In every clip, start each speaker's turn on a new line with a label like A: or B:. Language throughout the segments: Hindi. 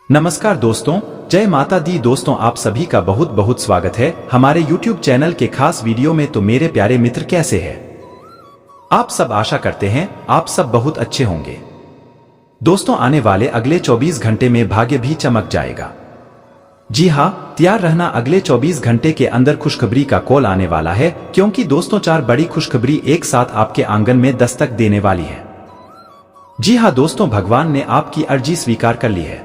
A: नमस्कार दोस्तों, जय माता दी। दोस्तों, आप सभी का बहुत बहुत स्वागत है हमारे YouTube चैनल के खास वीडियो में। तो मेरे प्यारे मित्र, कैसे हैं आप सब? आशा करते हैं आप सब बहुत अच्छे होंगे। दोस्तों, आने वाले अगले 24 घंटे में भाग्य भी चमक जाएगा। जी हाँ, तैयार रहना, अगले 24 घंटे के अंदर खुशखबरी का कॉल आने वाला है, क्योंकि दोस्तों 4 बड़ी खुशखबरी एक साथ आपके आंगन में दस्तक देने वाली है। जी हाँ दोस्तों, भगवान ने आपकी अर्जी स्वीकार कर ली है।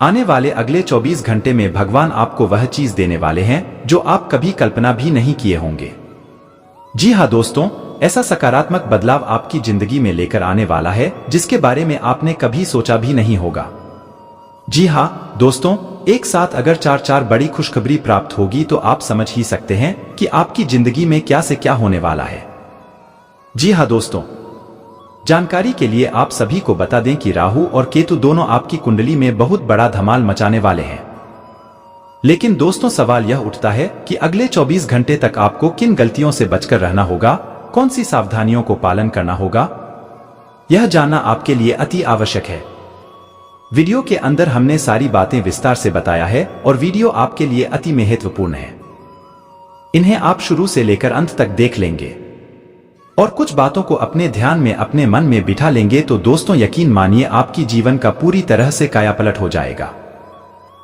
A: आने वाले अगले 24 घंटे में भगवान आपको वह चीज देने वाले हैं जो आप कभी कल्पना भी नहीं किए होंगे। जी हाँ दोस्तों, ऐसा सकारात्मक बदलाव आपकी जिंदगी में लेकर आने वाला है जिसके बारे में आपने कभी सोचा भी नहीं होगा। जी हाँ दोस्तों, एक साथ अगर 4 बड़ी खुशखबरी प्राप्त होगी तो आप समझ ही सकते हैं कि आपकी जिंदगी में क्या से क्या होने वाला है। जी हाँ दोस्तों, जानकारी के लिए आप सभी को बता दें कि राहु और केतु दोनों आपकी कुंडली में बहुत बड़ा धमाल मचाने वाले हैं। लेकिन दोस्तों, सवाल यह उठता है कि अगले 24 घंटे तक आपको किन गलतियों से बचकर रहना होगा, कौन सी सावधानियों को पालन करना होगा, यह जानना आपके लिए अति आवश्यक है। वीडियो के अंदर हमने सारी बातें विस्तार से बताया है और वीडियो आपके लिए अति महत्वपूर्ण है। इन्हें आप शुरू से लेकर अंत तक देख लेंगे और कुछ बातों को अपने ध्यान में, अपने मन में बिठा लेंगे तो दोस्तों यकीन मानिए आपकी जीवन का पूरी तरह से कायापलट हो जाएगा।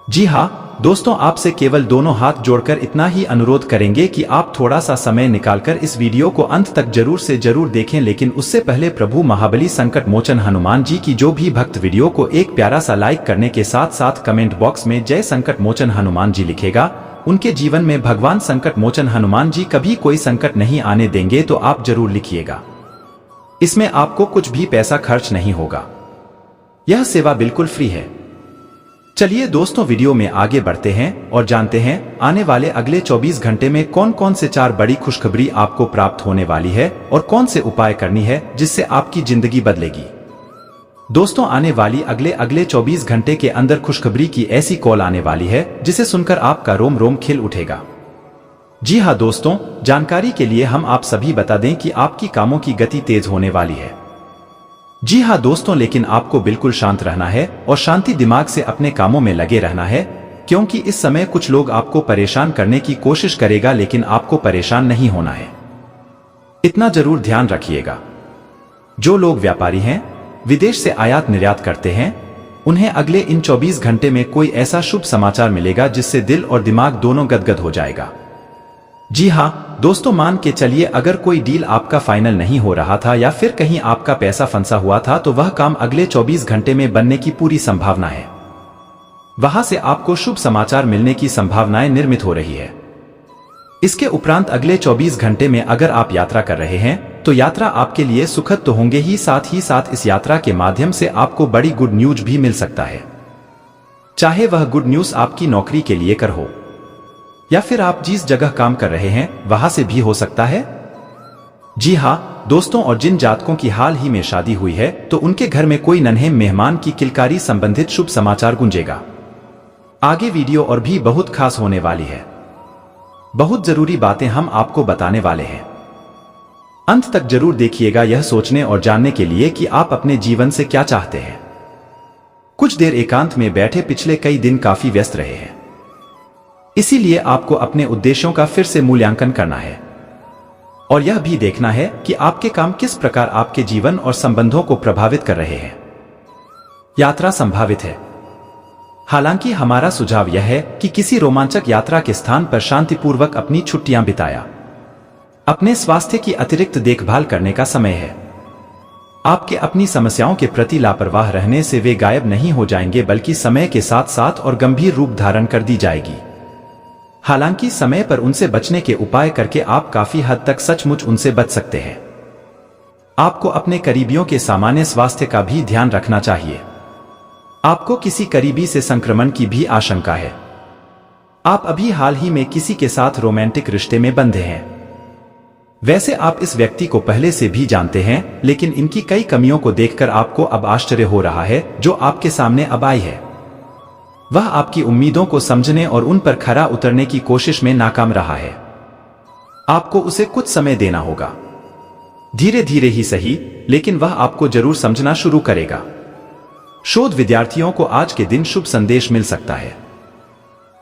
A: जी हाँ दोस्तों, आपसे केवल दोनों हाथ जोड़कर इतना ही अनुरोध करेंगे कि आप थोड़ा सा समय निकालकर इस वीडियो को अंत तक जरूर से जरूर देखें। लेकिन उससे पहले प्रभु महाबली संकट मोचन हनुमान जी की जो भी भक्त वीडियो को एक प्यारा सा लाइक करने के साथ साथ कमेंट बॉक्स में जय संकट मोचन हनुमान जी लिखेगा, उनके जीवन में भगवान संकट मोचन हनुमान जी कभी कोई संकट नहीं आने देंगे। तो आप जरूर लिखिएगा। इसमें आपको कुछ भी पैसा खर्च नहीं होगा, यह सेवा बिल्कुल फ्री है। चलिए दोस्तों, वीडियो में आगे बढ़ते हैं और जानते हैं आने वाले अगले 24 घंटे में कौन कौन से 4 बड़ी खुशखबरी आपको प्राप्त होने वाली है और कौन से उपाय करनी है जिससे आपकी जिंदगी बदलेगी। दोस्तों, आने वाली अगले 24 घंटे के अंदर खुशखबरी की ऐसी कॉल आने वाली है जिसे सुनकर आपका रोम रोम खिल उठेगा। जी हाँ दोस्तों, जानकारी के लिए हम आप सभी बता दें कि आपकी कामों की गति तेज होने वाली है। जी हाँ दोस्तों, लेकिन आपको बिल्कुल शांत रहना है और शांति दिमाग से अपने कामों में लगे रहना है, क्योंकि इस समय कुछ लोग आपको परेशान करने की कोशिश करेगा, लेकिन आपको परेशान नहीं होना है। इतना जरूर ध्यान रखिएगा, जो लोग व्यापारी हैं, विदेश से आयात निर्यात करते हैं, उन्हें अगले इन 24 घंटे में कोई ऐसा शुभ समाचार मिलेगा जिससे दिल और दिमाग दोनों गदगद हो जाएगा। जी हाँ दोस्तों, मान के चलिए अगर कोई डील आपका फाइनल नहीं हो रहा था या फिर कहीं आपका पैसा फंसा हुआ था तो वह काम अगले 24 घंटे में बनने की पूरी संभावना है। वहां से आपको शुभ समाचार मिलने की संभावनाएं निर्मित हो रही है। इसके उपरांत अगले 24 घंटे में अगर आप यात्रा कर रहे हैं तो यात्रा आपके लिए सुखद तो होंगे ही साथ इस यात्रा के माध्यम से आपको बड़ी गुड न्यूज भी मिल सकता है। चाहे वह गुड न्यूज आपकी नौकरी के लिए कर हो या फिर आप जिस जगह काम कर रहे हैं वहां से भी हो सकता है। जी हाँ दोस्तों, और जिन जातकों की हाल ही में शादी हुई है तो उनके घर में कोई नन्हे मेहमान की किलकारी संबंधित शुभ समाचार गूंजेगा। आगे वीडियो और भी बहुत खास होने वाली है। बहुत जरूरी बातें हम आपको बताने वाले हैं। अंत तक जरूर देखिएगा, यह सोचने और जानने के लिए कि आप अपने जीवन से क्या चाहते हैं। कुछ देर एकांत में बैठे पिछले कई दिन काफी व्यस्त रहे हैं, इसीलिए आपको अपने उद्देश्यों का फिर से मूल्यांकन करना है और यह भी देखना है कि आपके काम किस प्रकार आपके जीवन और संबंधों को प्रभावित कर रहे हैं। यात्रा संभावित है, हालांकि हमारा सुझाव यह है कि किसी रोमांचक यात्रा के स्थान पर शांतिपूर्वक अपनी छुट्टियां बिताया। अपने स्वास्थ्य की अतिरिक्त देखभाल करने का समय है। आपके अपनी समस्याओं के प्रति लापरवाह रहने से वे गायब नहीं हो जाएंगे, बल्कि समय के साथ साथ और गंभीर रूप धारण कर दी जाएगी। हालांकि समय पर उनसे बचने के उपाय करके आप काफी हद तक सचमुच उनसे बच सकते हैं। आपको अपने करीबियों के सामान्य स्वास्थ्य का भी ध्यान रखना चाहिए। आपको किसी करीबी से संक्रमण की भी आशंका है। आप अभी हाल ही में किसी के साथ रोमांटिक रिश्ते में बंधे हैं। वैसे आप इस व्यक्ति को पहले से भी जानते हैं, लेकिन इनकी कई कमियों को देखकर आपको अब आश्चर्य हो रहा है जो आपके सामने अब आई है। वह आपकी उम्मीदों को समझने और उन पर खरा उतरने की कोशिश में नाकाम रहा है। आपको उसे कुछ समय देना होगा, धीरे धीरे ही सही, लेकिन वह आपको जरूर समझना शुरू करेगा। शोध विद्यार्थियों को आज के दिन शुभ संदेश मिल सकता है।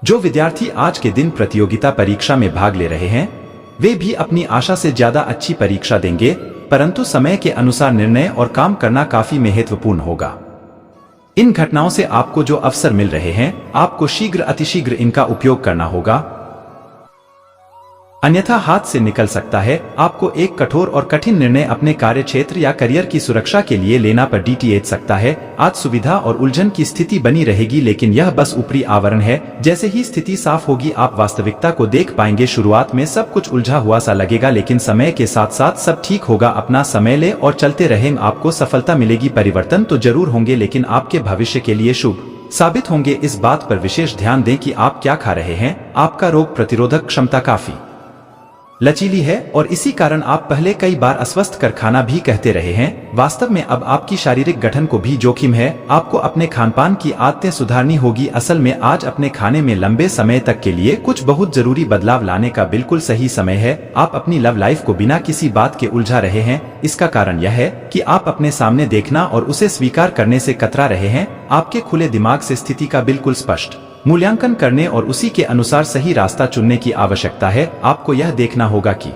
A: जो विद्यार्थी आज के दिन प्रतियोगिता परीक्षा में भाग ले रहे हैं वे भी अपनी आशा से ज्यादा अच्छी परीक्षा देंगे, परंतु समय के अनुसार निर्णय और काम करना काफी महत्वपूर्ण होगा। इन घटनाओं से आपको जो अवसर मिल रहे हैं आपको शीघ्र अतिशीघ्र इनका उपयोग करना होगा, अन्यथा हाथ से निकल सकता है। आपको एक कठोर और कठिन निर्णय अपने कार्य क्षेत्र या करियर की सुरक्षा के लिए लेना पड़ सकता है। आज सुविधा और उलझन की स्थिति बनी रहेगी, लेकिन यह बस ऊपरी आवरण है। जैसे ही स्थिति साफ होगी आप वास्तविकता को देख पाएंगे। शुरुआत में सब कुछ उलझा हुआ सा लगेगा, लेकिन समय के साथ साथ सब ठीक होगा। अपना समय ले और चलते रहें, आपको सफलता मिलेगी। परिवर्तन तो जरूर होंगे, लेकिन आपके भविष्य के लिए शुभ साबित होंगे। इस बात पर विशेष ध्यान दें कि आप क्या खा रहे हैं। आपका रोग प्रतिरोधक क्षमता काफी लचीली है और इसी कारण आप पहले कई बार अस्वस्थ कर खाना भी कहते रहे हैं। वास्तव में अब आपकी शारीरिक गठन को भी जोखिम है। आपको अपने खानपान की आदतें सुधारनी होगी। असल में आज अपने खाने में लंबे समय तक के लिए कुछ बहुत जरूरी बदलाव लाने का बिल्कुल सही समय है। आप अपनी लव लाइफ को बिना किसी बात के उलझा रहे हैं। इसका कारण यह है कि आप अपने सामने देखना और उसे स्वीकार करने से कतरा रहे हैं। आपके खुले दिमाग से स्थिति का बिल्कुल स्पष्ट मूल्यांकन करने और उसी के अनुसार सही रास्ता चुनने की आवश्यकता है। आपको यह देखना होगा कि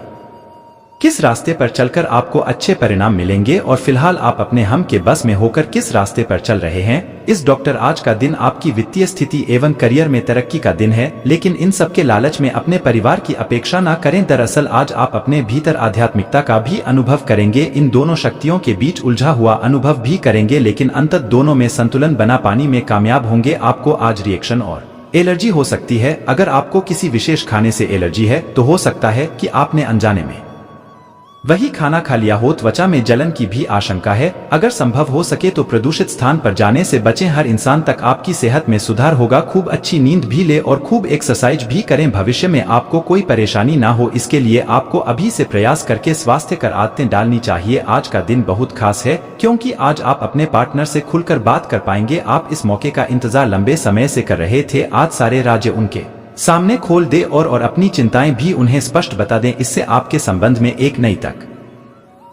A: किस रास्ते पर चलकर आपको अच्छे परिणाम मिलेंगे और फिलहाल आप अपने हम के बस में होकर किस रास्ते पर चल रहे हैं। इस डॉक्टर आज का दिन आपकी वित्तीय स्थिति एवं करियर में तरक्की का दिन है, लेकिन इन सब के लालच में अपने परिवार की अपेक्षा न करें। दरअसल आज आप अपने भीतर आध्यात्मिकता का भी अनुभव करेंगे। इन दोनों शक्तियों के बीच उलझा हुआ अनुभव भी करेंगे, लेकिन अंततः दोनों में संतुलन बना पाने में कामयाब होंगे। आपको आज रिएक्शन और एलर्जी हो सकती है। अगर आपको किसी विशेष खाने से एलर्जी है तो हो सकता है कि आपने अनजाने में वही खाना खा लिया हो। त्वचा में जलन की भी आशंका है। अगर संभव हो सके तो प्रदूषित स्थान पर जाने से बचें। हर इंसान तक आपकी सेहत में सुधार होगा। खूब अच्छी नींद भी ले और खूब एक्सरसाइज भी करें। भविष्य में आपको कोई परेशानी ना हो, इसके लिए आपको अभी से प्रयास करके स्वास्थ्यकर आदतें डालनी चाहिए। आज का दिन बहुत खास है क्योंकि आज आप अपने पार्टनर से खुलकर बात कर पाएंगे। आप इस मौके का इंतजार लंबे समय से कर रहे थे। आज सारे राज्य उनके सामने खोल दे और अपनी चिंताएं भी उन्हें स्पष्ट बता दें। इससे आपके संबंध में एक नई तक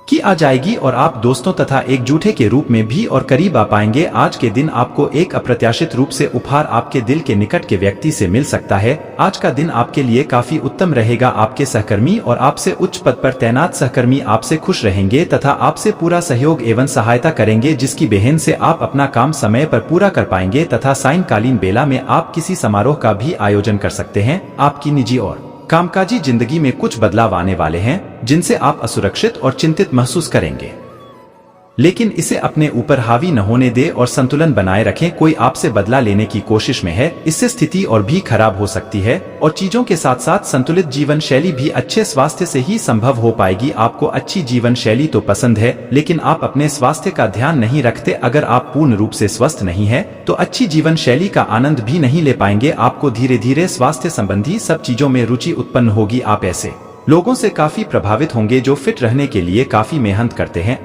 A: की आ जाएगी और आप दोस्तों तथा एकजुटे के रूप में भी और करीब आ पाएंगे। आज के दिन आपको एक अप्रत्याशित रूप से उपहार आपके दिल के निकट के व्यक्ति से मिल सकता है। आज का दिन आपके लिए काफी उत्तम रहेगा। आपके सहकर्मी और आपसे उच्च पद पर तैनात सहकर्मी आपसे खुश रहेंगे तथा आपसे पूरा सहयोग एवं सहायता करेंगे, जिसकी बेहन से आप अपना काम समय पर पूरा कर पाएंगे तथा सायंकालीन बेला में आप किसी समारोह का भी आयोजन कर सकते हैं। आपकी निजी और कामकाजी जिंदगी में कुछ बदलाव आने वाले हैं जिनसे आप असुरक्षित और चिंतित महसूस करेंगे, लेकिन इसे अपने ऊपर हावी न होने दे और संतुलन बनाए रखें। कोई आपसे बदला लेने की कोशिश में है, इससे स्थिति और भी खराब हो सकती है और चीजों के साथ साथ संतुलित जीवन शैली भी अच्छे स्वास्थ्य से ही संभव हो पाएगी। आपको अच्छी जीवन शैली तो पसंद है, लेकिन आप अपने स्वास्थ्य का ध्यान नहीं रखते। अगर आप पूर्ण रूप से स्वस्थ नहीं है तो अच्छी जीवन शैली का आनंद भी नहीं ले पाएंगे। आपको धीरे धीरे स्वास्थ्य संबंधी सब चीजों में रुचि उत्पन्न होगी। आप ऐसे लोगों से काफी प्रभावित होंगे जो फिट रहने के लिए काफी मेहनत करते हैं।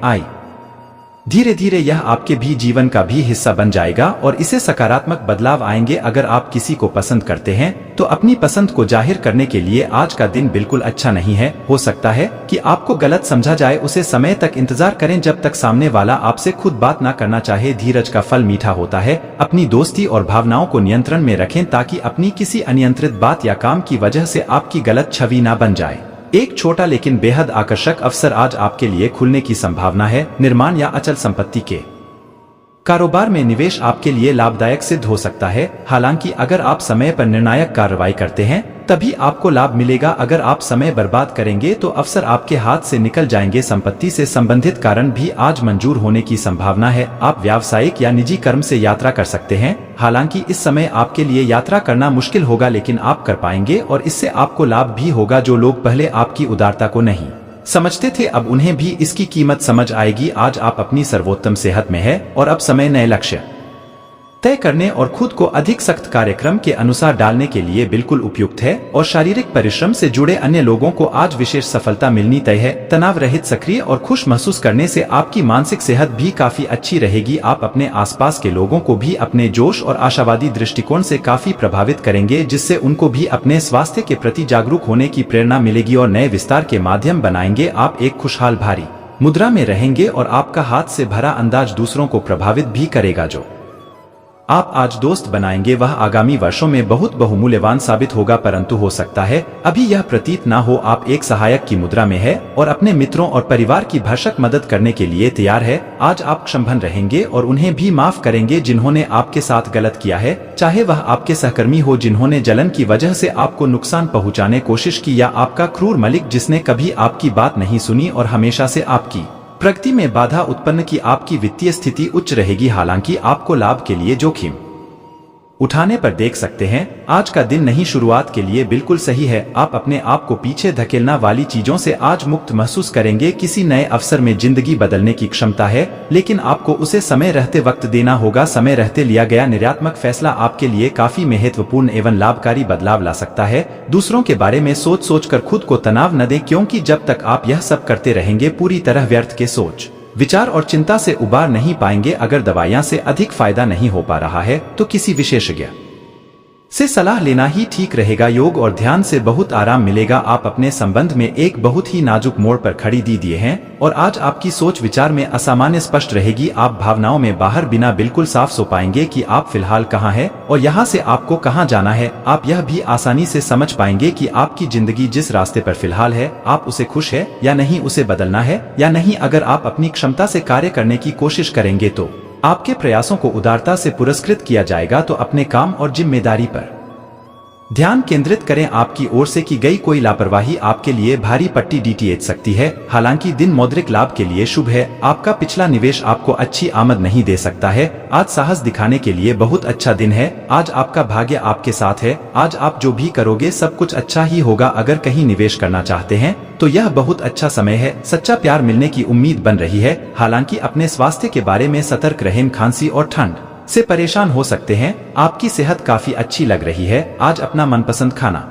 A: धीरे धीरे यह आपके भी जीवन का भी हिस्सा बन जाएगा और इसे सकारात्मक बदलाव आएंगे। अगर आप किसी को पसंद करते हैं तो अपनी पसंद को जाहिर करने के लिए आज का दिन बिल्कुल अच्छा नहीं है। हो सकता है कि आपको गलत समझा जाए। उसे समय तक इंतजार करें जब तक सामने वाला आपसे खुद बात ना करना चाहे। धीरज का फल मीठा होता है। अपनी दोस्ती और भावनाओं को नियंत्रण में रखें ताकि अपनी किसी अनियंत्रित बात या काम की वजह से आपकी गलत छवि ना बन जाए। एक छोटा लेकिन बेहद आकर्षक अवसर आज आपके लिए खुलने की संभावना है। निर्माण या अचल संपत्ति के कारोबार में निवेश आपके लिए लाभदायक सिद्ध हो सकता है। हालांकि अगर आप समय पर निर्णायक कार्रवाई करते हैं तभी आपको लाभ मिलेगा। अगर आप समय बर्बाद करेंगे तो अवसर आपके हाथ से निकल जाएंगे। संपत्ति से संबंधित कारण भी आज मंजूर होने की संभावना है। आप व्यावसायिक या निजी कर्म से यात्रा कर सकते हैं। हालांकि इस समय आपके लिए यात्रा करना मुश्किल होगा, लेकिन आप कर पाएंगे और इससे आपको लाभ भी होगा। जो लोग पहले आपकी उदारता को नहीं समझते थे अब उन्हें भी इसकी कीमत समझ आएगी। आज आप अपनी सर्वोत्तम सेहत में है और अब समय नए लक्ष्य तय करने और खुद को अधिक सख्त कार्यक्रम के अनुसार डालने के लिए बिल्कुल उपयुक्त है। और शारीरिक परिश्रम से जुड़े अन्य लोगों को आज विशेष सफलता मिलनी तय है। तनाव रहित, सक्रिय और खुश महसूस करने से आपकी मानसिक सेहत भी काफी अच्छी रहेगी। आप अपने आसपास के लोगों को भी अपने जोश और आशावादी दृष्टिकोण से काफी प्रभावित करेंगे, जिससे उनको भी अपने स्वास्थ्य के प्रति जागरूक होने की प्रेरणा मिलेगी और नए विस्तार के माध्यम बनाएंगे। आप एक खुशहाल भारी मुद्रा में रहेंगे और आपका हाथ से भरा अंदाज दूसरों को प्रभावित भी करेगा, जो आप आज दोस्त बनाएंगे वह आगामी वर्षों में बहुत बहुमूल्यवान साबित होगा, परंतु हो सकता है अभी यह प्रतीत ना हो। आप एक सहायक की मुद्रा में है और अपने मित्रों और परिवार की भरसक मदद करने के लिए तैयार है। आज आप क्षमभन रहेंगे और उन्हें भी माफ करेंगे जिन्होंने आपके साथ गलत किया है, चाहे वह आपके सहकर्मी हो जिन्होंने जलन की वजह से आपको नुकसान पहुँचाने कोशिश की, या आपका क्रूर मालिक जिसने कभी आपकी बात नहीं सुनी और हमेशा से आपकी प्रगति में बाधा उत्पन्न की। आपकी वित्तीय स्थिति उच्च रहेगी, हालांकि आपको लाभ के लिए जोखिम उठाने पर देख सकते हैं। आज का दिन नई शुरुआत के लिए बिल्कुल सही है। आप अपने आप को पीछे धकेलना वाली चीजों से आज मुक्त महसूस करेंगे। किसी नए अवसर में जिंदगी बदलने की क्षमता है, लेकिन आपको उसे समय रहते वक्त देना होगा। समय रहते लिया गया निर्णयात्मक फैसला आपके लिए काफी महत्वपूर्ण एवं लाभकारी बदलाव ला सकता है। दूसरों के बारे में सोच सोचकर खुद को तनाव न दें, क्योंकि जब तक आप यह सब करते रहेंगे पूरी तरह व्यर्थ के सोच विचार और चिंता से उबार नहीं पाएंगे। अगर दवाइयां से अधिक फायदा नहीं हो पा रहा है तो किसी विशेषज्ञ से सलाह लेना ही ठीक रहेगा। योग और ध्यान से बहुत आराम मिलेगा। आप अपने संबंध में एक बहुत ही नाजुक मोड़ पर खड़ी दिए हैं और आज आपकी सोच विचार में असामान्य स्पष्ट रहेगी। आप भावनाओं में बाहर बिना बिल्कुल साफ सो पाएंगे कि आप फिलहाल कहाँ हैं और यहाँ से आपको कहाँ जाना है। आप यह भी आसानी से समझ पाएंगे कि आपकी जिंदगी जिस रास्ते पर फिलहाल है, आप उसे खुश है या नहीं, उसे बदलना है या नहीं। अगर आप अपनी क्षमता से कार्य करने की कोशिश करेंगे तो आपके प्रयासों को उदारता से पुरस्कृत किया जाएगा। तो अपने काम और जिम्मेदारी पर ध्यान केंद्रित करें। आपकी ओर से की गई कोई लापरवाही आपके लिए भारी पट्टी डीटीएच सकती है। हालांकि दिन मौद्रिक लाभ के लिए शुभ है। आपका पिछला निवेश आपको अच्छी आमद नहीं दे सकता है। आज साहस दिखाने के लिए बहुत अच्छा दिन है। आज आपका भाग्य आपके साथ है। आज आप जो भी करोगे सब कुछ अच्छा ही होगा। अगर कहीं निवेश करना चाहते हैं तो यह बहुत अच्छा समय है। सच्चा प्यार मिलने की उम्मीद बन रही है। हालांकि अपने स्वास्थ्य के बारे में सतर्क रहें। खांसी और ठंड से परेशान हो सकते हैं। आपकी सेहत काफी अच्छी लग रही है। आज अपना मनपसंद खाना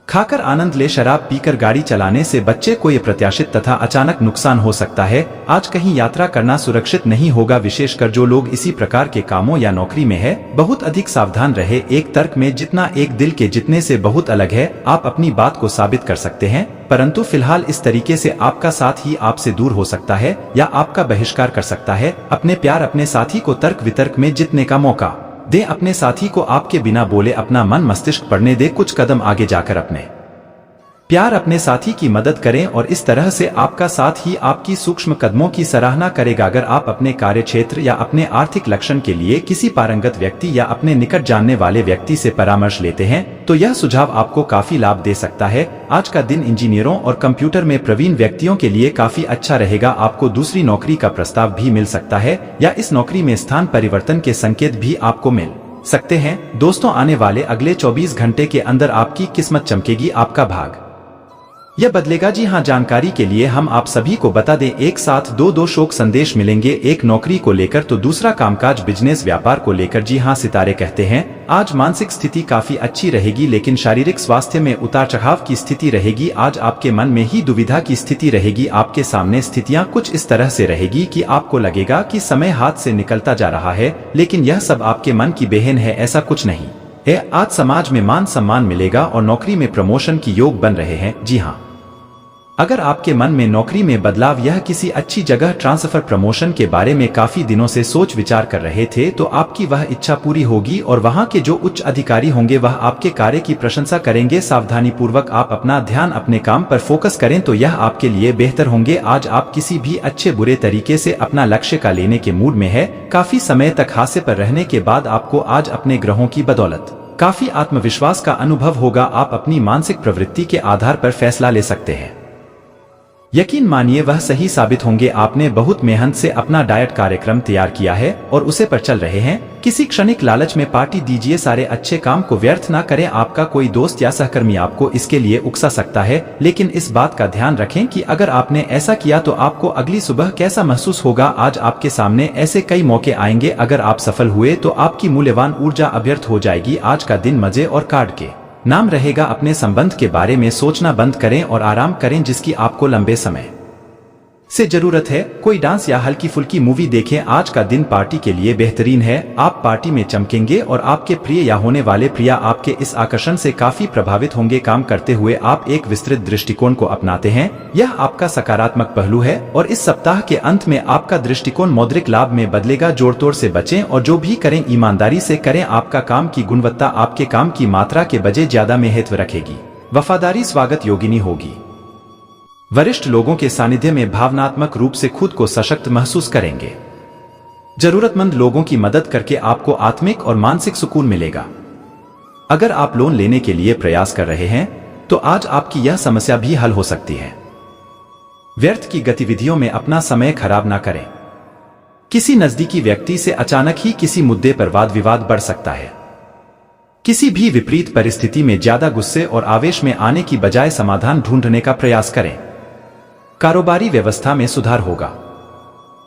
A: खाकर आनंद ले। शराब पीकर गाड़ी चलाने से बच्चे को अप्रत्याशित तथा अचानक नुकसान हो सकता है। आज कहीं यात्रा करना सुरक्षित नहीं होगा, विशेषकर जो लोग इसी प्रकार के कामों या नौकरी में है। बहुत अधिक सावधान रहे। एक तर्क में जितना एक दिल के जितने से बहुत अलग है। आप अपनी बात को साबित कर सकते हैं, परंतु फिलहाल इस तरीके से आपका साथ ही आपसे दूर हो सकता है या आपका बहिष्कार कर सकता है। अपने प्यार अपने साथी को तर्क वितर्क में जीतने का मौका दे। अपने साथी को आपके बिना बोले अपना मन मस्तिष्क पढ़ने दे। कुछ कदम आगे जाकर अपने प्यार अपने साथी की मदद करें और इस तरह से आपका साथ ही आपकी सूक्ष्म कदमों की सराहना करेगा। अगर आप अपने कार्य क्षेत्र या अपने आर्थिक लक्ष्य के लिए किसी पारंगत व्यक्ति या अपने निकट जानने वाले व्यक्ति से परामर्श लेते हैं तो यह सुझाव आपको काफी लाभ दे सकता है। आज का दिन इंजीनियरों और कंप्यूटर में प्रवीण व्यक्तियों के लिए काफी अच्छा रहेगा। आपको दूसरी नौकरी का प्रस्ताव भी मिल सकता है या इस नौकरी में स्थान परिवर्तन के संकेत भी आपको मिल सकते हैं। दोस्तों, आने वाले अगले 24 घंटे के अंदर आपकी किस्मत चमकेगी, आपका भाग यह बदलेगा। जी हाँ, जानकारी के लिए हम आप सभी को बता दें, एक साथ दो शोक संदेश मिलेंगे। एक नौकरी को लेकर तो दूसरा कामकाज बिजनेस व्यापार को लेकर। जी हाँ, सितारे कहते हैं आज मानसिक स्थिति काफी अच्छी रहेगी, लेकिन शारीरिक स्वास्थ्य में उतार चढ़ाव की स्थिति रहेगी। आज आपके मन में ही दुविधा की स्थिति रहेगी। आपके सामने स्थितियां कुछ इस तरह से रहेगी कि आपको लगेगा कि समय हाथ से निकलता जा रहा है, लेकिन यह सब आपके मन की बेहन है, ऐसा कुछ नहीं है। आज समाज में मान सम्मान मिलेगा और नौकरी में प्रमोशन की योग बन रहे हैं। जी हाँ, अगर आपके मन में नौकरी में बदलाव, यह किसी अच्छी जगह ट्रांसफर, प्रमोशन के बारे में काफी दिनों से सोच विचार कर रहे थे तो आपकी वह इच्छा पूरी होगी और वहां के जो उच्च अधिकारी होंगे वह आपके कार्य की प्रशंसा करेंगे। सावधानी पूर्वक आप अपना ध्यान अपने काम पर फोकस करें तो यह आपके लिए बेहतर होंगे। आज आप किसी भी अच्छे बुरे तरीके से अपना लक्ष्य का लेने के मूड में है। काफी समय तक हास्य पर रहने के बाद आपको आज अपने ग्रहों की बदौलत काफी आत्मविश्वास का अनुभव होगा। आप अपनी मानसिक प्रवृत्ति के आधार पर फैसला ले सकते हैं। यकीन मानिए वह सही साबित होंगे। आपने बहुत मेहनत से अपना डाइट कार्यक्रम तैयार किया है और उसे पर चल रहे हैं। किसी क्षणिक लालच में पार्टी दीजिए। सारे अच्छे काम को व्यर्थ ना करें। आपका कोई दोस्त या सहकर्मी आपको इसके लिए उकसा सकता है, लेकिन इस बात का ध्यान रखें कि अगर आपने ऐसा किया तो आपको अगली सुबह कैसा महसूस होगा। आज आपके सामने ऐसे कई मौके आएंगे। अगर आप सफल हुए तो आपकी मूल्यवान ऊर्जा अव्यर्थ हो जाएगी। आज का दिन मजे और कार्ड के नाम रहेगा। अपने संबंध के बारे में सोचना बंद करें और आराम करें जिसकी आपको लंबे समय से जरूरत है। कोई डांस या हल्की फुल्की मूवी देखें। आज का दिन पार्टी के लिए बेहतरीन है। आप पार्टी में चमकेंगे और आपके प्रिय या होने वाले प्रिया आपके इस आकर्षण से काफी प्रभावित होंगे। काम करते हुए आप एक विस्तृत दृष्टिकोण को अपनाते हैं, यह आपका सकारात्मक पहलू है और इस सप्ताह के अंत में आपका दृष्टिकोण मौद्रिक लाभ में बदलेगा। जोड़तोड़ से बचें और जो भी करें ईमानदारी से करें। आपका काम की गुणवत्ता आपके काम की मात्रा के बजाय ज्यादा महत्व रखेगी। वफादारी स्वागत योगिनी होगी। वरिष्ठ लोगों के सानिध्य में भावनात्मक रूप से खुद को सशक्त महसूस करेंगे। जरूरतमंद लोगों की मदद करके आपको आत्मिक और मानसिक सुकून मिलेगा। अगर आप लोन लेने के लिए प्रयास कर रहे हैं तो आज आपकी यह समस्या भी हल हो सकती है। व्यर्थ की गतिविधियों में अपना समय खराब ना करें। किसी नजदीकी व्यक्ति से अचानक ही किसी मुद्दे पर वाद विवाद बढ़ सकता है। किसी भी विपरीत परिस्थिति में ज्यादा गुस्से और आवेश में आने की बजाय समाधान ढूंढने का प्रयास करें। कारोबारी व्यवस्था में सुधार होगा।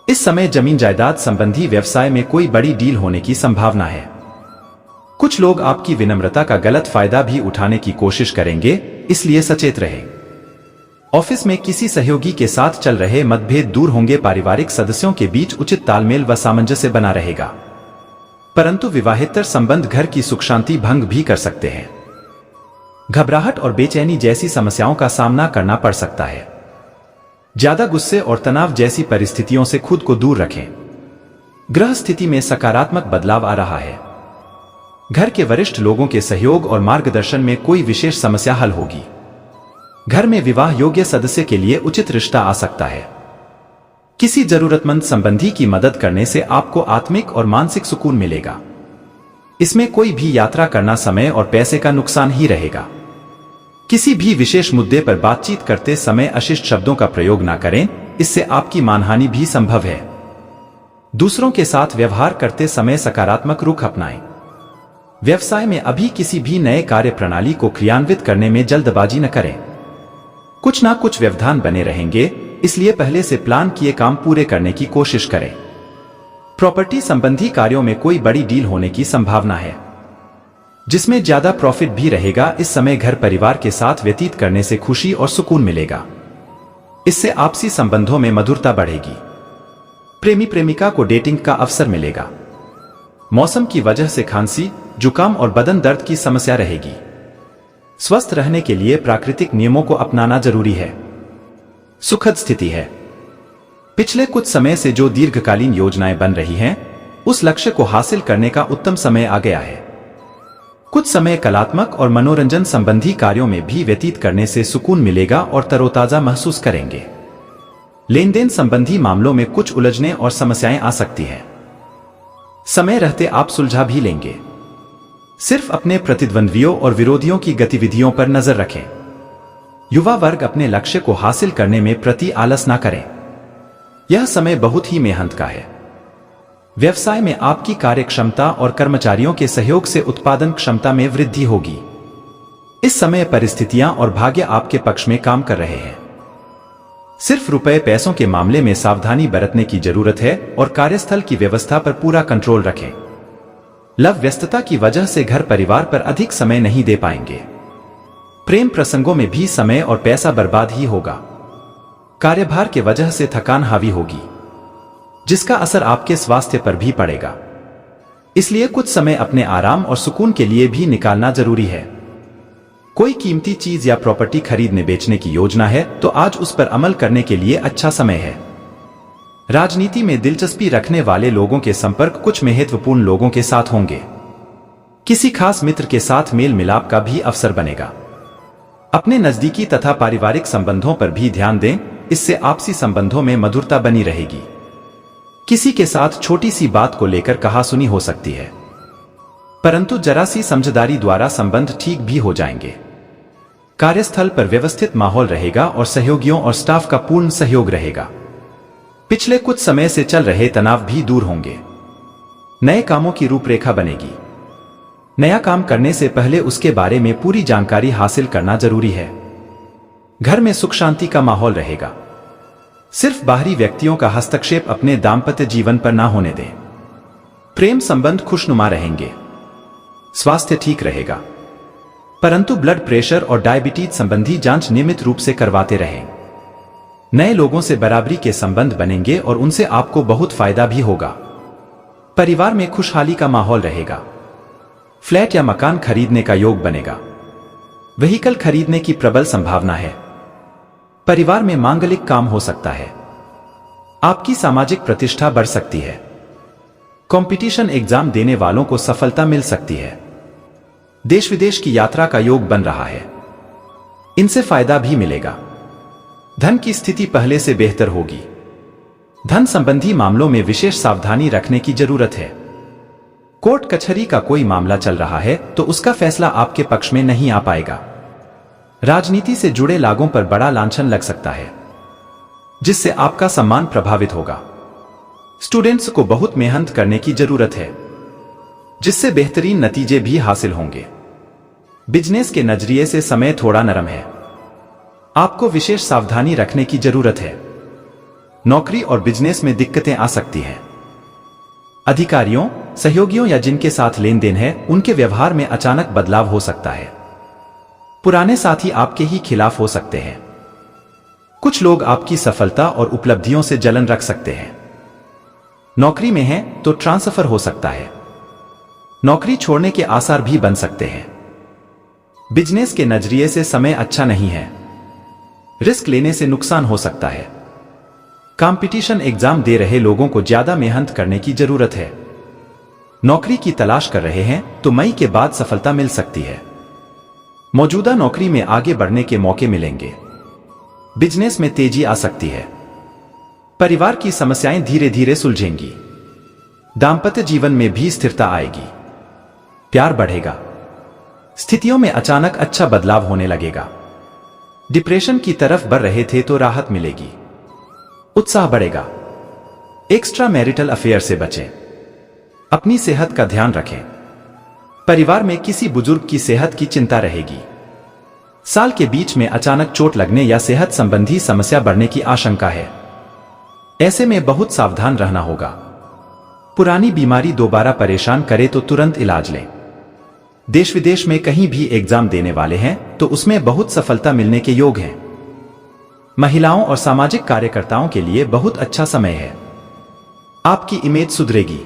A: इस समय जमीन जायदाद संबंधी व्यवसाय में कोई बड़ी डील होने की संभावना है। कुछ लोग आपकी विनम्रता का गलत फायदा भी उठाने की कोशिश करेंगे, इसलिए सचेत रहें। ऑफिस में किसी सहयोगी के साथ चल रहे मतभेद दूर होंगे। पारिवारिक सदस्यों के बीच उचित तालमेल व सामंजस्य बना रहेगा, परंतु विवाहेतर संबंध घर की सुख शांति भंग भी कर सकते हैं। घबराहट और बेचैनी जैसी समस्याओं का सामना करना पड़ सकता है। ज्यादा गुस्से और तनाव जैसी परिस्थितियों से खुद को दूर रखें। ग्रह स्थिति में सकारात्मक बदलाव आ रहा है। घर के वरिष्ठ लोगों के सहयोग और मार्गदर्शन में कोई विशेष समस्या हल होगी। घर में विवाह योग्य सदस्य के लिए उचित रिश्ता आ सकता है। किसी जरूरतमंद संबंधी की मदद करने से आपको आत्मिक और मानसिक सुकून मिलेगा। इसमें कोई भी यात्रा करना समय और पैसे का नुकसान ही रहेगा। किसी भी विशेष मुद्दे पर बातचीत करते समय अशिष्ट शब्दों का प्रयोग ना करें, इससे आपकी मानहानि भी संभव है। दूसरों के साथ व्यवहार करते समय सकारात्मक रुख अपनाएं। व्यवसाय में अभी किसी भी नए कार्य प्रणाली को क्रियान्वित करने में जल्दबाजी न करें। कुछ ना कुछ व्यवधान बने रहेंगे, इसलिए पहले से प्लान किए काम पूरे करने की कोशिश करें। प्रॉपर्टी संबंधी कार्यों में कोई बड़ी डील होने की संभावना है, जिसमें ज्यादा प्रॉफिट भी रहेगा। इस समय घर परिवार के साथ व्यतीत करने से खुशी और सुकून मिलेगा। इससे आपसी संबंधों में मधुरता बढ़ेगी। प्रेमी प्रेमिका को डेटिंग का अवसर मिलेगा। मौसम की वजह से खांसी, जुकाम और बदन दर्द की समस्या रहेगी। स्वस्थ रहने के लिए प्राकृतिक नियमों को अपनाना जरूरी है। सुखद स्थिति है। पिछले कुछ समय से जो दीर्घकालीन योजनाएं बन रही हैं, उस लक्ष्य को हासिल करने का उत्तम समय आ गया है। कुछ समय कलात्मक और मनोरंजन संबंधी कार्यों में भी व्यतीत करने से सुकून मिलेगा और तरोताजा महसूस करेंगे। लेन देन संबंधी मामलों में कुछ उलझने और समस्याएं आ सकती हैं। समय रहते आप सुलझा भी लेंगे। सिर्फ अपने प्रतिद्वंद्वियों और विरोधियों की गतिविधियों पर नजर रखें। युवा वर्ग अपने लक्ष्य को हासिल करने में प्रति आलस ना करें। यह समय बहुत ही मेहनत का है। व्यवसाय में आपकी कार्यक्षमता और कर्मचारियों के सहयोग से उत्पादन क्षमता में वृद्धि होगी। इस समय परिस्थितियां और भाग्य आपके पक्ष में काम कर रहे हैं। सिर्फ रुपए पैसों के मामले में सावधानी बरतने की जरूरत है और कार्यस्थल की व्यवस्था पर पूरा कंट्रोल रखें। लव व्यस्तता की वजह से घर परिवार पर अधिक समय नहीं दे पाएंगे। प्रेम प्रसंगों में भी समय और पैसा बर्बाद ही होगा। कार्यभार के वजह से थकान हावी होगी, जिसका असर आपके स्वास्थ्य पर भी पड़ेगा। इसलिए कुछ समय अपने आराम और सुकून के लिए भी निकालना जरूरी है। कोई कीमती चीज या प्रॉपर्टी खरीदने बेचने की योजना है तो आज उस पर अमल करने के लिए अच्छा समय है। राजनीति में दिलचस्पी रखने वाले लोगों के संपर्क कुछ महत्वपूर्ण लोगों के साथ होंगे। किसी खास मित्र के साथ मेल मिलाप का भी अवसर बनेगा। अपने नजदीकी तथा पारिवारिक संबंधों पर भी ध्यान दें, इससे आपसी संबंधों में मधुरता बनी रहेगी। किसी के साथ छोटी सी बात को लेकर कहासुनी हो सकती है, परंतु जरा सी समझदारी द्वारा संबंध ठीक भी हो जाएंगे। कार्यस्थल पर व्यवस्थित माहौल रहेगा और सहयोगियों और स्टाफ का पूर्ण सहयोग रहेगा। पिछले कुछ समय से चल रहे तनाव भी दूर होंगे। नए कामों की रूपरेखा बनेगी। नया काम करने से पहले उसके बारे में पूरी जानकारी हासिल करना जरूरी है। घर में सुख शांति का माहौल रहेगा। सिर्फ बाहरी व्यक्तियों का हस्तक्षेप अपने दाम्पत्य जीवन पर ना होने दें। प्रेम संबंध खुशनुमा रहेंगे। स्वास्थ्य ठीक रहेगा, परंतु ब्लड प्रेशर और डायबिटीज संबंधी जांच नियमित रूप से करवाते रहें। नए लोगों से बराबरी के संबंध बनेंगे और उनसे आपको बहुत फायदा भी होगा। परिवार में खुशहाली का माहौल रहेगा। फ्लैट या मकान खरीदने का योग बनेगा। व्हीकल खरीदने की प्रबल संभावना है। परिवार में मांगलिक काम हो सकता है। आपकी सामाजिक प्रतिष्ठा बढ़ सकती है। कंपटीशन एग्जाम देने वालों को सफलता मिल सकती है। देश विदेश की यात्रा का योग बन रहा है। इनसे फायदा भी मिलेगा। धन की स्थिति पहले से बेहतर होगी। धन संबंधी मामलों में विशेष सावधानी रखने की जरूरत है। कोर्ट कचहरी का कोई मामला चल रहा है तो उसका फैसला आपके पक्ष में नहीं आ पाएगा। राजनीति से जुड़े लोगों पर बड़ा लांछन लग सकता है, जिससे आपका सम्मान प्रभावित होगा। स्टूडेंट्स को बहुत मेहनत करने की जरूरत है, जिससे बेहतरीन नतीजे भी हासिल होंगे। बिजनेस के नजरिए से समय थोड़ा नरम है। आपको विशेष सावधानी रखने की जरूरत है। नौकरी और बिजनेस में दिक्कतें आ सकती हैं। अधिकारियों, सहयोगियों या जिनके साथ लेन देन है उनके व्यवहार में अचानक बदलाव हो सकता है। पुराने साथी आपके ही खिलाफ हो सकते हैं। कुछ लोग आपकी सफलता और उपलब्धियों से जलन रख सकते हैं। नौकरी में हैं तो ट्रांसफर हो सकता है। नौकरी छोड़ने के आसार भी बन सकते हैं। बिजनेस के नजरिए से समय अच्छा नहीं है। रिस्क लेने से नुकसान हो सकता है। कंपटीशन एग्जाम दे रहे लोगों को ज्यादा मेहनत करने की जरूरत है। नौकरी की तलाश कर रहे हैं तो मई के बाद सफलता मिल सकती है। मौजूदा नौकरी में आगे बढ़ने के मौके मिलेंगे। बिजनेस में तेजी आ सकती है। परिवार की समस्याएं धीरे धीरे सुलझेंगी। दांपत्य जीवन में भी स्थिरता आएगी। प्यार बढ़ेगा। स्थितियों में अचानक अच्छा बदलाव होने लगेगा। डिप्रेशन की तरफ बढ़ रहे थे तो राहत मिलेगी। उत्साह बढ़ेगा। एक्स्ट्रा मैरिटल अफेयर से बचें। अपनी सेहत का ध्यान रखें। परिवार में किसी बुजुर्ग की सेहत की चिंता रहेगी। साल के बीच में अचानक चोट लगने या सेहत संबंधी समस्या बढ़ने की आशंका है। ऐसे में बहुत सावधान रहना होगा। पुरानी बीमारी दोबारा परेशान करे तो तुरंत इलाज लें। देश विदेश में कहीं भी एग्जाम देने वाले हैं तो उसमें बहुत सफलता मिलने के योग हैं। महिलाओं और सामाजिक कार्यकर्ताओं के लिए बहुत अच्छा समय है। आपकी इमेज सुधरेगी।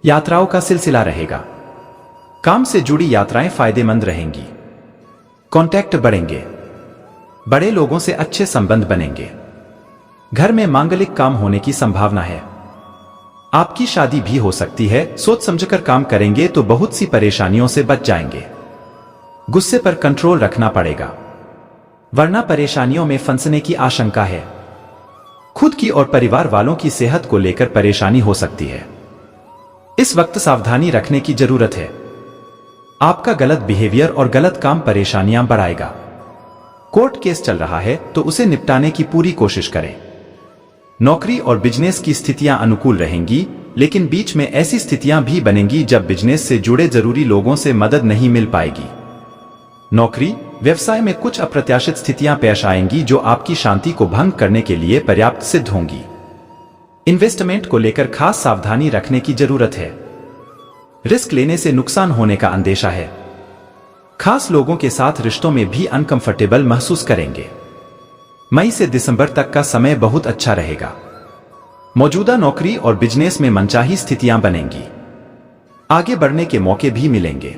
A: यात्राओं का सिलसिला रहेगा। काम से जुड़ी यात्राएं फायदेमंद रहेंगी। कॉन्टैक्ट बढ़ेंगे। बड़े लोगों से अच्छे संबंध बनेंगे। घर में मांगलिक काम होने की संभावना है। आपकी शादी भी हो सकती है। सोच समझकर काम करेंगे तो बहुत सी परेशानियों से बच जाएंगे। गुस्से पर कंट्रोल रखना पड़ेगा, वरना परेशानियों में फंसने की आशंका है। खुद की और परिवार वालों की सेहत को लेकर परेशानी हो सकती है। इस वक्त सावधानी रखने की जरूरत है। आपका गलत बिहेवियर और गलत काम परेशानियां बढ़ाएगा। कोर्ट केस चल रहा है तो उसे निपटाने की पूरी कोशिश करें। नौकरी और बिजनेस की स्थितियां अनुकूल रहेंगी, लेकिन बीच में ऐसी स्थितियां भी बनेंगी जब बिजनेस से जुड़े जरूरी लोगों से मदद नहीं मिल पाएगी। नौकरी, व्यवसाय में कुछ अप्रत्याशित स्थितियां पेश आएंगी जो आपकी शांति को भंग करने के लिए पर्याप्त सिद्ध होंगी। इन्वेस्टमेंट को लेकर खास सावधानी रखने की जरूरत है। रिस्क लेने से नुकसान होने का अंदेशा है। खास लोगों के साथ रिश्तों में भी अनकंफर्टेबल महसूस करेंगे। मई से दिसंबर तक का समय बहुत अच्छा रहेगा। मौजूदा नौकरी और बिजनेस में मनचाही स्थितियां बनेंगी। आगे बढ़ने के मौके भी मिलेंगे।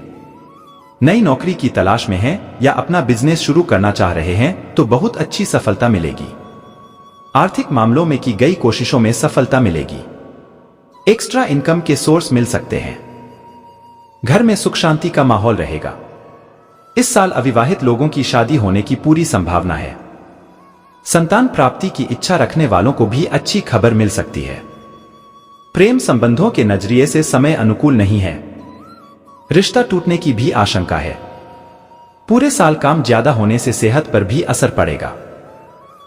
A: नई नौकरी की तलाश में हैं या अपना बिजनेस शुरू करना चाह रहे हैं तो बहुत अच्छी सफलता मिलेगी। आर्थिक मामलों में की गई कोशिशों में सफलता मिलेगी। एक्स्ट्रा इनकम के सोर्स मिल सकते हैं। घर में सुख शांति का माहौल रहेगा। इस साल अविवाहित लोगों की शादी होने की पूरी संभावना है। संतान प्राप्ति की इच्छा रखने वालों को भी अच्छी खबर मिल सकती है। प्रेम संबंधों के नजरिए से समय अनुकूल नहीं है। रिश्ता टूटने की भी आशंका है। पूरे साल काम ज्यादा होने से सेहत पर भी असर पड़ेगा।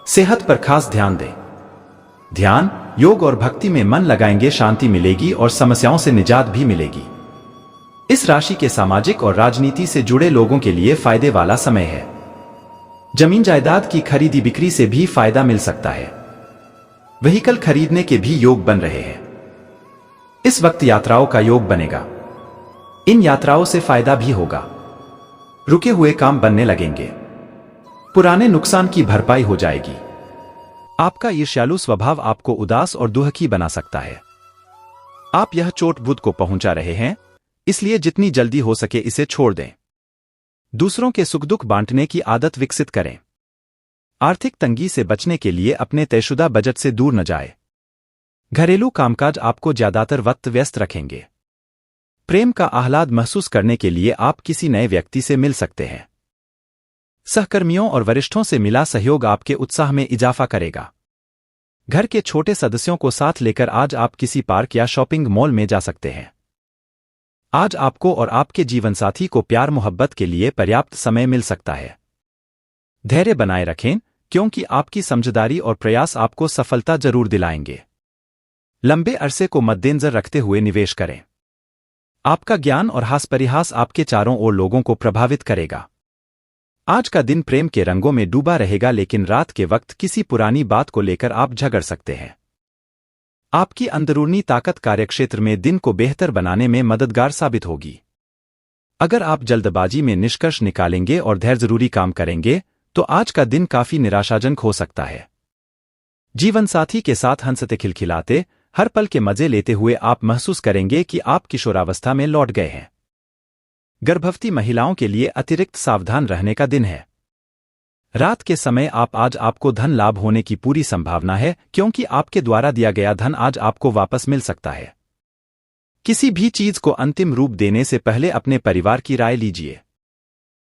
A: सेहत पर खास ध्यान दें। ध्यान, योग और भक्ति में मन लगाएंगे, शांति मिलेगी और समस्याओं से निजात भी मिलेगी। इस राशि के सामाजिक और राजनीति से जुड़े लोगों के लिए फायदे वाला समय है। जमीन जायदाद की खरीदी बिक्री से भी फायदा मिल सकता है। व्हीकल खरीदने के भी योग बन रहे हैं। इस वक्त यात्राओं का योग बनेगा। इन यात्राओं से फायदा भी होगा। रुके हुए काम बनने लगेंगे। पुराने नुकसान की भरपाई हो जाएगी। आपका ईर्ष्यालु स्वभाव आपको उदास और दुखी बना सकता है। आप यह चोट बुध को पहुंचा रहे हैं, इसलिए जितनी जल्दी हो सके इसे छोड़ दें। दूसरों के सुख दुख बांटने की आदत विकसित करें। आर्थिक तंगी से बचने के लिए अपने तयशुदा बजट से दूर न जाए। घरेलू कामकाज आपको ज्यादातर वक्त व्यस्त रखेंगे। प्रेम का आह्लाद महसूस करने के लिए आप किसी नए व्यक्ति से मिल सकते हैं। सहकर्मियों और वरिष्ठों से मिला सहयोग आपके उत्साह में इजाफा करेगा। घर के छोटे सदस्यों को साथ लेकर आज आप किसी पार्क या शॉपिंग मॉल में जा सकते हैं। आज आपको और आपके जीवनसाथी को प्यार मोहब्बत के लिए पर्याप्त समय मिल सकता है। धैर्य बनाए रखें, क्योंकि आपकी समझदारी और प्रयास आपको सफलता जरूर दिलाएंगे। लंबे अरसे को मद्देनजर रखते हुए निवेश करें। आपका ज्ञान और हास परिहास आपके चारों ओर लोगों को प्रभावित करेगा। आज का दिन प्रेम के रंगों में डूबा रहेगा, लेकिन रात के वक्त किसी पुरानी बात को लेकर आप झगड़ सकते हैं। आपकी अंदरूनी ताकत कार्यक्षेत्र में दिन को बेहतर बनाने में मददगार साबित होगी। अगर आप जल्दबाजी में निष्कर्ष निकालेंगे और धैर्य जरूरी काम करेंगे तो आज का दिन काफी निराशाजनक हो सकता है। जीवनसाथी के साथ हंसते खिलखिलाते हर पल के मजे लेते हुए आप महसूस करेंगे कि आप किशोरावस्था में लौट गए हैं। गर्भवती महिलाओं के लिए अतिरिक्त सावधान रहने का दिन है। रात के समय आज आपको धन लाभ होने की पूरी संभावना है, क्योंकि आपके द्वारा दिया गया धन आज आपको वापस मिल सकता है। किसी भी चीज को अंतिम रूप देने से पहले अपने परिवार की राय लीजिए।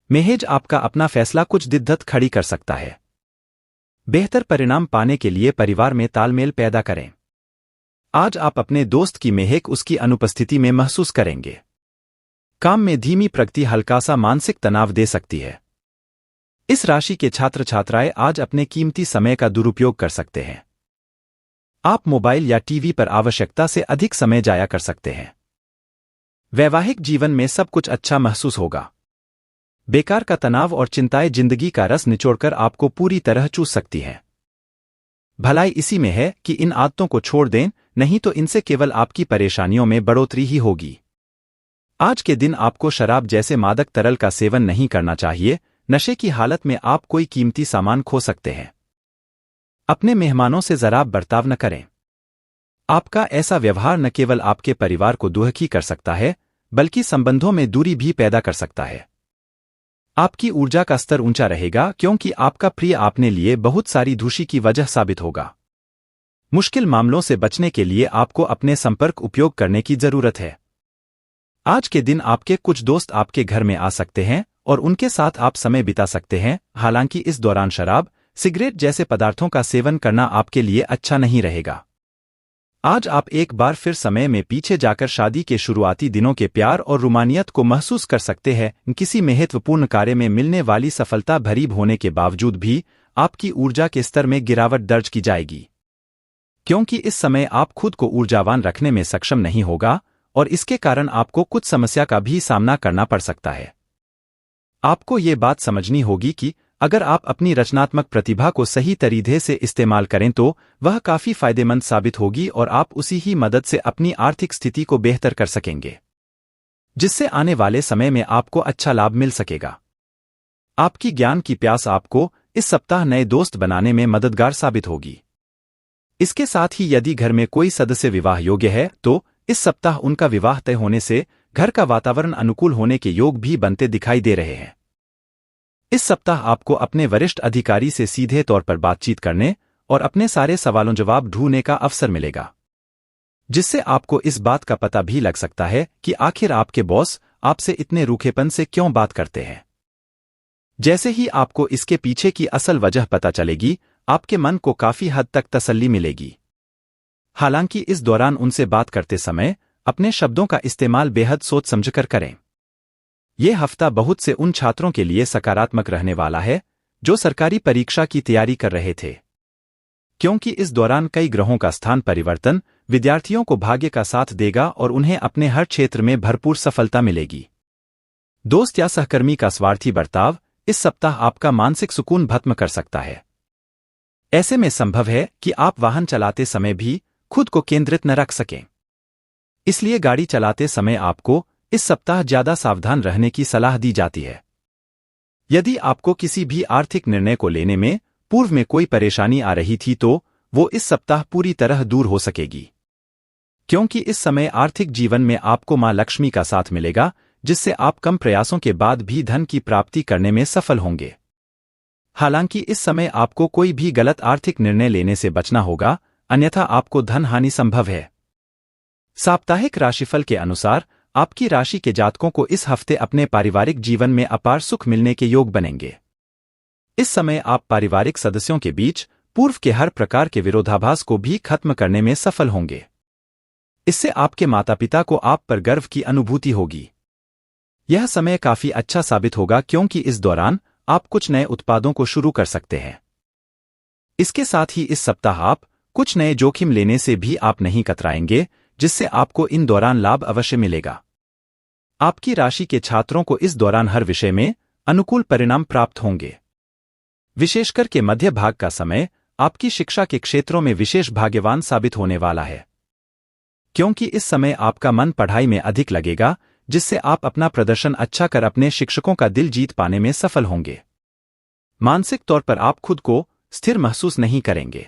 A: मेहेज आपका अपना फैसला कुछ दिक्कत खड़ी कर सकता है। बेहतर परिणाम पाने के लिए परिवार में तालमेल पैदा करें। आज आप अपने दोस्त की महक उसकी अनुपस्थिति में महसूस करेंगे। काम में धीमी प्रगति हल्का सा मानसिक तनाव दे सकती है। इस राशि के छात्र छात्राएं आज अपने कीमती समय का दुरुपयोग कर सकते हैं। आप मोबाइल या टीवी पर आवश्यकता से अधिक समय जाया कर सकते हैं। वैवाहिक जीवन में सब कुछ अच्छा महसूस होगा। बेकार का तनाव और चिंताएं जिंदगी का रस निचोड़कर आपको पूरी तरह चूस सकती हैं। भलाई इसी में है कि इन आदतों को छोड़ दें, नहीं तो इनसे केवल आपकी परेशानियों में बढ़ोतरी ही होगी। आज के दिन आपको शराब जैसे मादक तरल का सेवन नहीं करना चाहिए। नशे की हालत में आप कोई कीमती सामान खो सकते हैं। अपने मेहमानों से जरा बर्ताव न करें। आपका ऐसा व्यवहार न केवल आपके परिवार को दुखी कर सकता है, बल्कि संबंधों में दूरी भी पैदा कर सकता है। आपकी ऊर्जा का स्तर ऊंचा रहेगा, क्योंकि आपका प्रिय आपने लिए बहुत सारी खुशी की वजह साबित होगा। मुश्किल मामलों से बचने के लिए आपको अपने संपर्क उपयोग करने की जरूरत है। आज के दिन आपके कुछ दोस्त आपके घर में आ सकते हैं और उनके साथ आप समय बिता सकते हैं। हालांकि इस दौरान शराब, सिगरेट जैसे पदार्थों का सेवन करना आपके लिए अच्छा नहीं रहेगा। आज आप एक बार फिर समय में पीछे जाकर शादी के शुरुआती दिनों के प्यार और रोमानियत को महसूस कर सकते हैं। किसी महत्वपूर्ण कार्य में मिलने वाली सफलता भरी होने के बावजूद भी आपकी ऊर्जा के स्तर में गिरावट दर्ज की जाएगी, क्योंकि इस समय आप खुद को ऊर्जावान रखने में सक्षम नहीं होगा और इसके कारण आपको कुछ समस्या का भी सामना करना पड़ सकता है। आपको ये बात समझनी होगी कि अगर आप अपनी रचनात्मक प्रतिभा को सही तरीके से इस्तेमाल करें तो वह काफी फायदेमंद साबित होगी और आप उसी ही मदद से अपनी आर्थिक स्थिति को बेहतर कर सकेंगे, जिससे आने वाले समय में आपको अच्छा लाभ मिल सकेगा। आपकी ज्ञान की प्यास आपको इस सप्ताह नए दोस्त बनाने में मददगार साबित होगी। इसके साथ ही यदि घर में कोई सदस्य विवाह योग्य है तो इस सप्ताह उनका विवाह तय होने से घर का वातावरण अनुकूल होने के योग भी बनते दिखाई दे रहे हैं। इस सप्ताह आपको अपने वरिष्ठ अधिकारी से सीधे तौर पर बातचीत करने और अपने सारे सवालों जवाब ढूंढने का अवसर मिलेगा, जिससे आपको इस बात का पता भी लग सकता है कि आखिर आपके बॉस आपसे इतने रूखेपन से क्यों बात करते हैं। जैसे ही आपको इसके पीछे की असल वजह पता चलेगी, आपके मन को काफी हद तक तसल्ली मिलेगी। हालांकि इस दौरान उनसे बात करते समय अपने शब्दों का इस्तेमाल बेहद सोच समझकर करें। यह हफ्ता बहुत से उन छात्रों के लिए सकारात्मक रहने वाला है जो सरकारी परीक्षा की तैयारी कर रहे थे, क्योंकि इस दौरान कई ग्रहों का स्थान परिवर्तन विद्यार्थियों को भाग्य का साथ देगा और उन्हें अपने हर क्षेत्र में भरपूर सफलता मिलेगी। दोस्त या सहकर्मी का स्वार्थी बर्ताव इस सप्ताह आपका मानसिक सुकून भस्म कर सकता है। ऐसे में संभव है कि आप वाहन चलाते समय भी खुद को केंद्रित न रख सकें। इसलिए गाड़ी चलाते समय आपको इस सप्ताह ज्यादा सावधान रहने की सलाह दी जाती है। यदि आपको किसी भी आर्थिक निर्णय को लेने में पूर्व में कोई परेशानी आ रही थी तो वो इस सप्ताह पूरी तरह दूर हो सकेगी। क्योंकि इस समय आर्थिक जीवन में आपको मां लक्ष्मी का साथ मिलेगा, जिससे आप कम प्रयासों के बाद भी धन की प्राप्ति करने में सफल होंगे। हालांकि इस समय आपको कोई भी गलत आर्थिक निर्णय लेने से बचना होगा, अन्यथा आपको धन हानि संभव है। साप्ताहिक राशिफल के अनुसार आपकी राशि के जातकों को इस हफ्ते अपने पारिवारिक जीवन में अपार सुख मिलने के योग बनेंगे। इस समय आप पारिवारिक सदस्यों के बीच पूर्व के हर प्रकार के विरोधाभास को भी खत्म करने में सफल होंगे। इससे आपके माता पिता को आप पर गर्व की अनुभूति होगी। यह समय काफी अच्छा साबित होगा क्योंकि इस दौरान आप कुछ नए उत्पादों को शुरू कर सकते हैं। इसके साथ ही इस सप्ताह आप कुछ नए जोखिम लेने से भी आप नहीं कतराएंगे, जिससे आपको इन दौरान लाभ अवश्य मिलेगा। आपकी राशि के छात्रों को इस दौरान हर विषय में अनुकूल परिणाम प्राप्त होंगे। विशेषकर के मध्य भाग का समय आपकी शिक्षा के क्षेत्रों में विशेष भाग्यवान साबित होने वाला है, क्योंकि इस समय आपका मन पढ़ाई में अधिक लगेगा, जिससे आप अपना प्रदर्शन अच्छा कर अपने शिक्षकों का दिल जीत पाने में सफल होंगे। मानसिक तौर पर आप खुद को स्थिर महसूस नहीं करेंगे,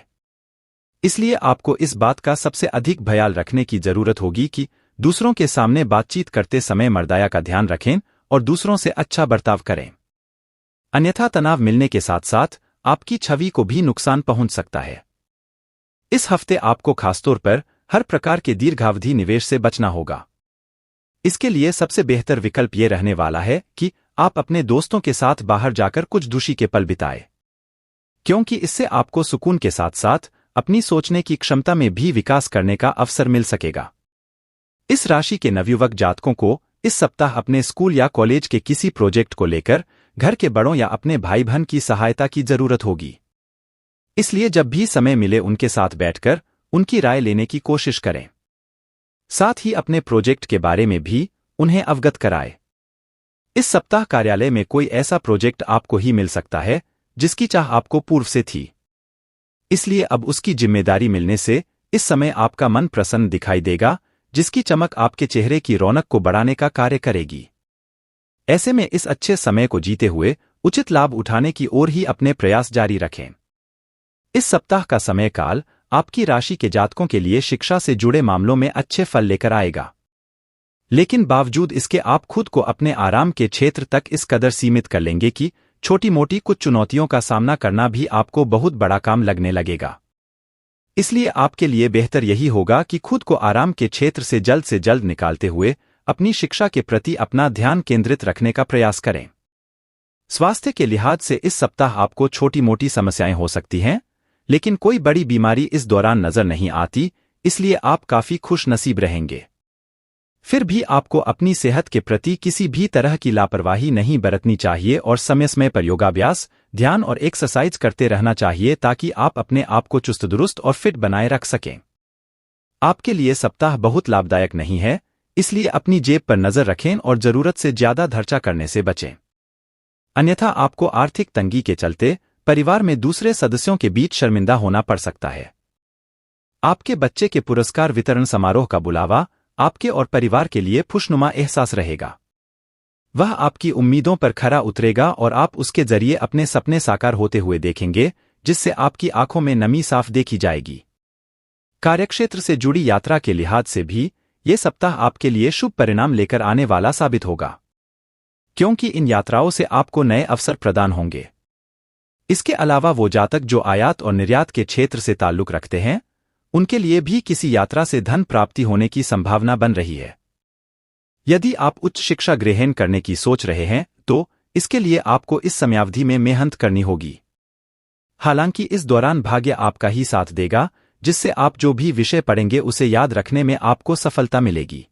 A: इसलिए आपको इस बात का सबसे अधिक ख्याल रखने की जरूरत होगी कि दूसरों के सामने बातचीत करते समय मर्यादा का ध्यान रखें और दूसरों से अच्छा बर्ताव करें। अन्यथा तनाव मिलने के साथ साथ आपकी छवि को भी नुकसान पहुंच सकता है। इस हफ्ते आपको खासतौर पर हर प्रकार के दीर्घावधि निवेश से बचना होगा। इसके लिए सबसे बेहतर विकल्प ये रहने वाला है कि आप अपने दोस्तों के साथ बाहर जाकर कुछ खुशी के पल बिताएं, क्योंकि इससे आपको सुकून के साथ साथ अपनी सोचने की क्षमता में भी विकास करने का अवसर मिल सकेगा। इस राशि के नवयुवक जातकों को इस सप्ताह अपने स्कूल या कॉलेज के किसी प्रोजेक्ट को लेकर घर के बड़ों या अपने भाई बहन की सहायता की जरूरत होगी। इसलिए जब भी समय मिले उनके साथ बैठकर उनकी राय लेने की कोशिश करें। साथ ही अपने प्रोजेक्ट के बारे में भी उन्हें अवगत कराएं। इस सप्ताह कार्यालय में कोई ऐसा प्रोजेक्ट आपको ही मिल सकता है जिसकी चाह आपको पूर्व से थी, इसलिए अब उसकी जिम्मेदारी मिलने से इस समय आपका मन प्रसन्न दिखाई देगा, जिसकी चमक आपके चेहरे की रौनक को बढ़ाने का कार्य करेगी। ऐसे में इस अच्छे समय को जीते हुए उचित लाभ उठाने की ओर ही अपने प्रयास जारी रखें। इस सप्ताह का समय काल आपकी राशि के जातकों के लिए शिक्षा से जुड़े मामलों में अच्छे फल लेकर आएगा, लेकिन बावजूद इसके आप खुद को अपने आराम के क्षेत्र तक इस कदर सीमित कर लेंगे कि छोटी मोटी कुछ चुनौतियों का सामना करना भी आपको बहुत बड़ा काम लगने लगेगा। इसलिए आपके लिए बेहतर यही होगा कि खुद को आराम के क्षेत्र से जल्द निकालते हुए अपनी शिक्षा के प्रति अपना ध्यान केंद्रित रखने का प्रयास करें। स्वास्थ्य के लिहाज से इस सप्ताह आपको छोटी मोटी समस्याएं हो सकती हैं, लेकिन कोई बड़ी बीमारी इस दौरान नजर नहीं आती, इसलिए आप काफी खुश नसीब रहेंगे। फिर भी आपको अपनी सेहत के प्रति किसी भी तरह की लापरवाही नहीं बरतनी चाहिए और समय समय पर योगाभ्यास, ध्यान और एक्सरसाइज करते रहना चाहिए ताकि आप अपने आप को चुस्त दुरुस्त और फिट बनाए रख सकें। आपके लिए सप्ताह बहुत लाभदायक नहीं है, इसलिए अपनी जेब पर नजर रखें और जरूरत से ज्यादा खर्चा करने से बचें। अन्यथा आपको आर्थिक तंगी के चलते परिवार में दूसरे सदस्यों के बीच शर्मिंदा होना पड़ सकता है। आपके बच्चे के पुरस्कार वितरण समारोह का बुलावा आपके और परिवार के लिए खुशनुमा एहसास रहेगा। वह आपकी उम्मीदों पर खरा उतरेगा और आप उसके जरिए अपने सपने साकार होते हुए देखेंगे, जिससे आपकी आंखों में नमी साफ देखी जाएगी। कार्यक्षेत्र से जुड़ी यात्रा के लिहाज से भी ये सप्ताह आपके लिए शुभ परिणाम लेकर आने वाला साबित होगा, क्योंकि इन यात्राओं से आपको नए अवसर प्रदान होंगे। इसके अलावा वो जातक जो आयात और निर्यात के क्षेत्र से ताल्लुक रखते हैं, उनके लिए भी किसी यात्रा से धन प्राप्ति होने की संभावना बन रही है। यदि आप उच्च शिक्षा ग्रहण करने की सोच रहे हैं तो इसके लिए आपको इस समयावधि में मेहनत करनी होगी। हालांकि इस दौरान भाग्य आपका ही साथ देगा, जिससे आप जो भी विषय पढ़ेंगे उसे याद रखने में आपको सफलता मिलेगी।